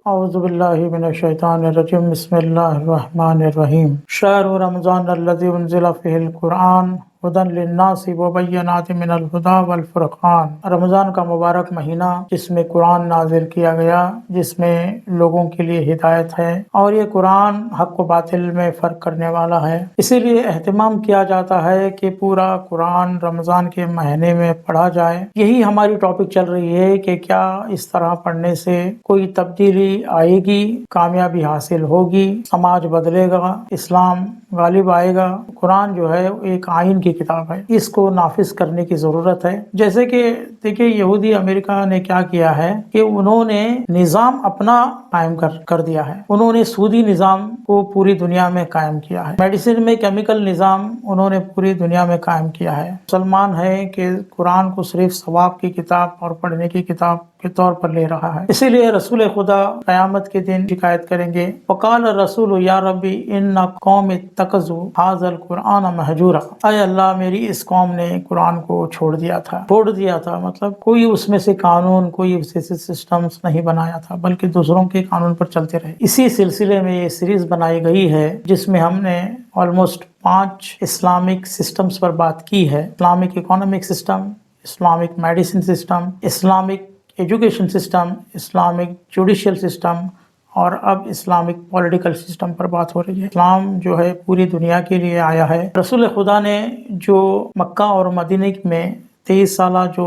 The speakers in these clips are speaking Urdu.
اعوذ باللہ من الشیطان الرجیم بسم اللہ الرحمن الرحیم شہر رمضان الذی انزل فیہ القرآن ہدی للناس وبینات من الہدی والفرقان۔ رمضان کا مبارک مہینہ جس میں قرآن نازل کیا گیا، جس میں لوگوں کے لیے ہدایت ہے، اور یہ قرآن حق و باطل میں فرق کرنے والا ہے، اسی لیے اہتمام کیا جاتا ہے کہ پورا قرآن رمضان کے مہینے میں پڑھا جائے۔ یہی ہماری ٹاپک چل رہی ہے کہ کیا اس طرح پڑھنے سے کوئی تبدیلی آئے گی، کامیابی حاصل ہوگی، سماج بدلے گا، اسلام غالب آئے گا۔ قرآن جو ہے ایک آئین کی کتاب ہے، اس کو نافذ کرنے کی ضرورت ہے۔ جیسے کہ دیکھیں یہودی امریکہ نے کیا کیا ہے کہ انہوں نے نظام اپنا قائم کر دیا ہے، انہوں نے سودی نظام کو پوری دنیا میں قائم کیا ہے، میڈیسن میں کیمیکل نظام انہوں نے پوری دنیا میں قائم کیا ہے۔ مسلمان ہے کہ قرآن کو صرف ثواب کی کتاب اور پڑھنے کی کتاب کے طور پر لے رہا ہے، اسی لیے رسول خدا قیامت کے دن شکایت کریں گے، وقال الرسول یا ربی ان قوم اتخذوا ھذا القرآن مہجورا، اے اللہ میری اس قوم نے قرآن کو چھوڑ دیا تھا، مطلب کوئی اس میں سے قانون، کوئی اس سے سسٹمز نہیں بنایا تھا، بلکہ دوسروں کے قانون پر چلتے رہے۔ اسی سلسلے میں یہ سیریز بنائی گئی ہے جس میں ہم نے آلموسٹ 5 اسلامک سسٹمز پر بات کی ہے، Islamic economic system, Islamic medicine system, Islamic education system, Islamic judicial system, اور اب اسلامک پولیٹیکل سسٹم پر بات ہو رہی ہے۔ اسلام جو ہے پوری دنیا کے لیے آیا ہے۔ رسول خدا نے جو مکہ اور مدینہ میں 23 سالہ جو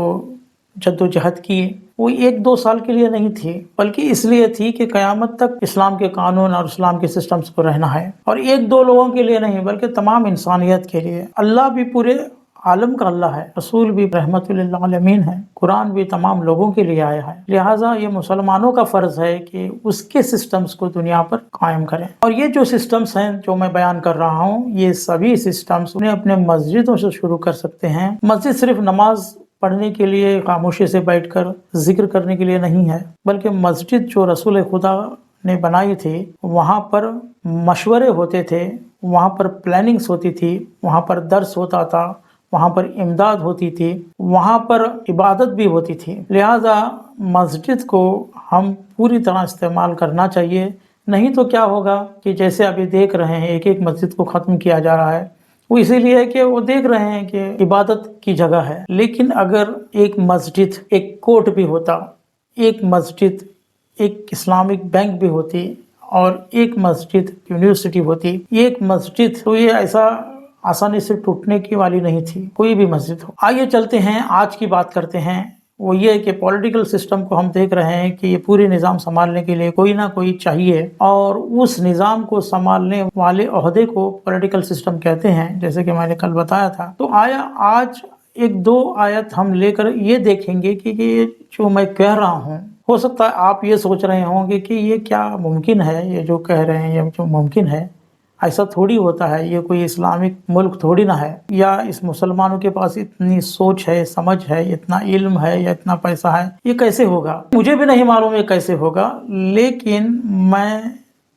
جدوجہد کی، وہ 1-2 سال کے لیے نہیں تھی، بلکہ اس لیے تھی کہ قیامت تک اسلام کے قانون اور اسلام کے سسٹمز کو رہنا ہے، اور 1-2 لوگوں کے لیے نہیں بلکہ تمام انسانیت کے لیے۔ اللہ بھی پورے عالم کا اللہ ہے، رسول بھی رحمت للعالمین ہے، قرآن بھی تمام لوگوں کے لیے آیا ہے، لہٰذا یہ مسلمانوں کا فرض ہے کہ اس کے سسٹمز کو دنیا پر قائم کریں۔ اور یہ جو سسٹمز ہیں جو میں بیان کر رہا ہوں، یہ سبھی سسٹمز انہیں اپنے مسجدوں سے شروع کر سکتے ہیں۔ مسجد صرف نماز پڑھنے کے لیے خاموشی سے بیٹھ کر ذکر کرنے کے لیے نہیں ہے، بلکہ مسجد جو رسول خدا نے بنائی تھی، وہاں پر مشورے ہوتے تھے، وہاں پر پلاننگز ہوتی تھی، وہاں پر درس ہوتا تھا، وہاں پر امداد ہوتی تھی، وہاں پر عبادت بھی ہوتی تھی، لہٰذا مسجد کو ہم پوری طرح استعمال کرنا چاہیے۔ نہیں تو کیا ہوگا کہ جیسے ابھی دیکھ رہے ہیں ایک مسجد کو ختم کیا جا رہا ہے، وہ اسی لیے کہ وہ دیکھ رہے ہیں کہ عبادت کی جگہ ہے، لیکن اگر ایک مسجد ایک کورٹ بھی ہوتا، ایک مسجد ایک اسلامک بینک بھی ہوتی، اور ایک مسجد یونیورسٹی ہوتی، ایک مسجد تو یہ ایسا آسانی سے ٹوٹنے کی والی نہیں تھی، کوئی بھی مسجد ہو۔ آئیے چلتے ہیں، آج کی بات کرتے ہیں، وہ یہ کہ پولیٹیکل سسٹم کو ہم دیکھ رہے ہیں کہ یہ پوری نظام سنبھالنے کے لیے کوئی نہ کوئی چاہیے، اور اس نظام کو سنبھالنے والے عہدے کو پولیٹیکل سسٹم کہتے ہیں، جیسے کہ میں نے کل بتایا تھا۔ تو آج 1-2 آیت ہم لے کر یہ دیکھیں گے کہ یہ جو میں کہہ رہا ہوں، ہو سکتا ہے آپ یہ سوچ رہے ہوں گے کہ یہ کیا ممکن ہے، یہ جو کہہ رہے ہیں یہ جو ممکن ہے، ایسا تھوڑی ہوتا ہے، یہ کوئی اسلامک ملک تھوڑی نہ ہے، یا اس مسلمانوں کے پاس اتنی سوچ ہے، سمجھ ہے، اتنا علم ہے یا اتنا پیسہ ہے، یہ کیسے ہوگا؟ مجھے بھی نہیں معلوم یہ کیسے ہوگا، لیکن میں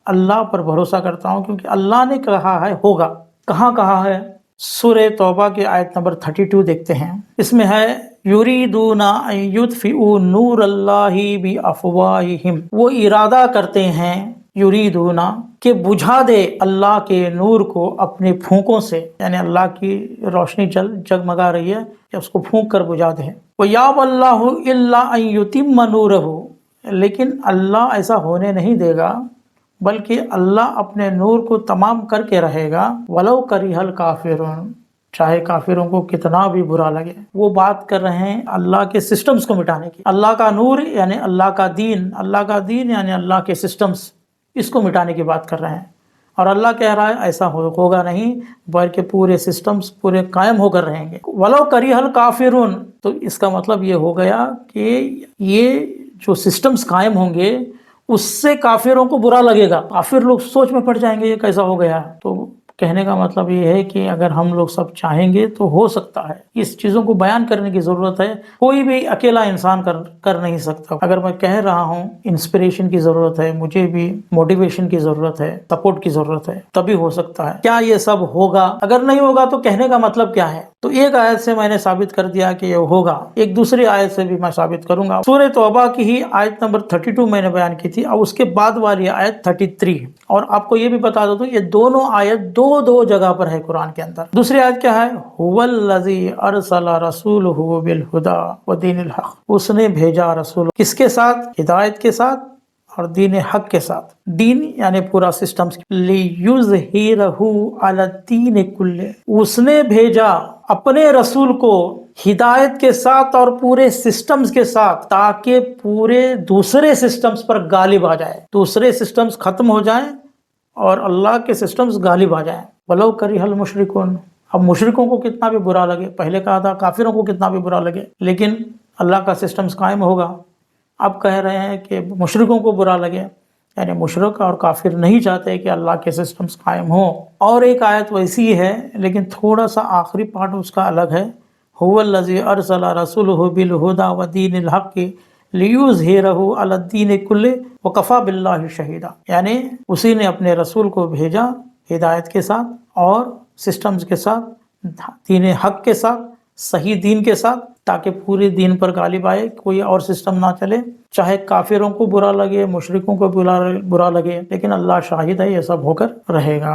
اللہ پر بھروسہ کرتا ہوں، کیونکہ اللہ نے کہا ہے ہوگا۔ کہاں کہا ہے؟ سورہ توبہ کے آیت نمبر 32 دیکھتے ہیں، اس میں ہے یریدون ان یطفئوا نور اللہ بافواہہم، وہ ارادہ کرتے ہیں، یریدون کہ بجھا دے اللہ کے نور کو اپنے پھونکوں سے، یعنی اللہ کی روشنی جگمگا رہی ہے کہ اس کو پھونک کر بجھا دے۔ وَيَأْبَى اللَّهُ إِلَّا أَن يُتِمَّ نُورَهُ، لیکن اللہ ایسا ہونے نہیں دے گا، بلکہ اللہ اپنے نور کو تمام کر کے رہے گا، وَلَوْ كَرِهَ الْكَافِرُونَ، چاہے کافروں کو کتنا بھی برا لگے۔ وہ بات کر رہے ہیں اللہ کے سسٹمز کو مٹانے کی، اللہ کا نور یعنی اللہ کا دین یعنی اللہ کے سسٹمز، اس کو مٹانے کی بات کر رہے ہیں، اور اللہ کہہ رہا ہے ایسا ہوگا نہیں، بلکہ پورے سسٹمز پورے قائم ہو کر رہیں گے۔ وَلَوْ كَرِهَ الْكَافِرُونَ، تو اس کا مطلب یہ ہو گیا کہ یہ جو سسٹمز قائم ہوں گے اس سے کافروں کو برا لگے گا، کافر لوگ سوچ میں پڑ جائیں گے یہ کیسا ہو گیا، تو کہنے کا مطلب یہ ہے کہ اگر ہم لوگ سب چاہیں گے تو ہو سکتا ہے. اس چیزوں کو بیان کرنے کی ضرورت ہے. کوئی بھی اکیلا انسان کر نہیں سکتا. اگر میں کہہ رہا ہوں انسپریشن کی ضرورت ہے، مجھے بھی موٹیویشن کی ضرورت ہے، سپورٹ کی ضرورت ہے، تبھی ہو سکتا ہے. کیا یہ سب ہوگا؟ اگر نہیں ہوگا تو کہنے کا مطلب کیا ہے؟ تو ایک آیت سے میں نے ثابت کر دیا کہ یہ ہوگا، ایک دوسری آیت سے بھی میں ثابت کروں گا. سورہ توبہ کی ہی آیت نمبر 32 میں نے بیان کی تھی، اور اس کے بعد والی آیت 33. اور آپ کو یہ بھی بتا دو تو یہ دونوں آیت دو جگہ پر ہے قرآن کے اندر. دوسری آیت کیا ہے؟ هو الذی ارسل رسولہ بالہدی ودین الحق. اس نے بھیجا رسول کس کے ساتھ؟ ہدایت کے ساتھ اور دین حق کے ساتھ. دین یعنی پورا سسٹمز. لیظہرہ علی الدین کلہ. اس نے بھیجا اپنے رسول کو ہدایت کے ساتھ اور پورے سسٹمز کے ساتھ، تاکہ پورے دوسرے سسٹمز پر غالب آ جائے، دوسرے سسٹمز ختم ہو جائیں اور اللہ کے سسٹمز غالب آ جائیں. وَلَوْ كَرِهَ الْمُشْرِكُونَ. اب مشرکوں کو کتنا بھی برا لگے، پہلے کہا تھا کافروں کو کتنا بھی برا لگے، لیکن اللہ کا سسٹمز قائم ہوگا. اب کہہ رہے ہیں کہ مشرکوں کو برا لگے، یعنی مشرک اور کافر نہیں چاہتے کہ اللہ کے سسٹمز قائم ہوں. اور ایک آیت ویسی ہے لیکن تھوڑا سا آخری پارٹ اس کا الگ ہے. هو الذی ارسل رسولہ بالہدی ودین الحق لیظہرہ علی الدین کلہ وکفی باللہ شہیدا. یعنی اسی نے اپنے رسول کو بھیجا ہدایت کے ساتھ اور سسٹمز کے ساتھ، دین حق کے ساتھ، صحیح دین کے ساتھ، تاکہ پورے دین پر غالب آئے، کوئی اور سسٹم نہ چلے. چاہے کافروں کو برا لگے، مشرکوں کو برا لگے، لیکن اللہ شاہد ہے یہ سب ہو کر رہے گا.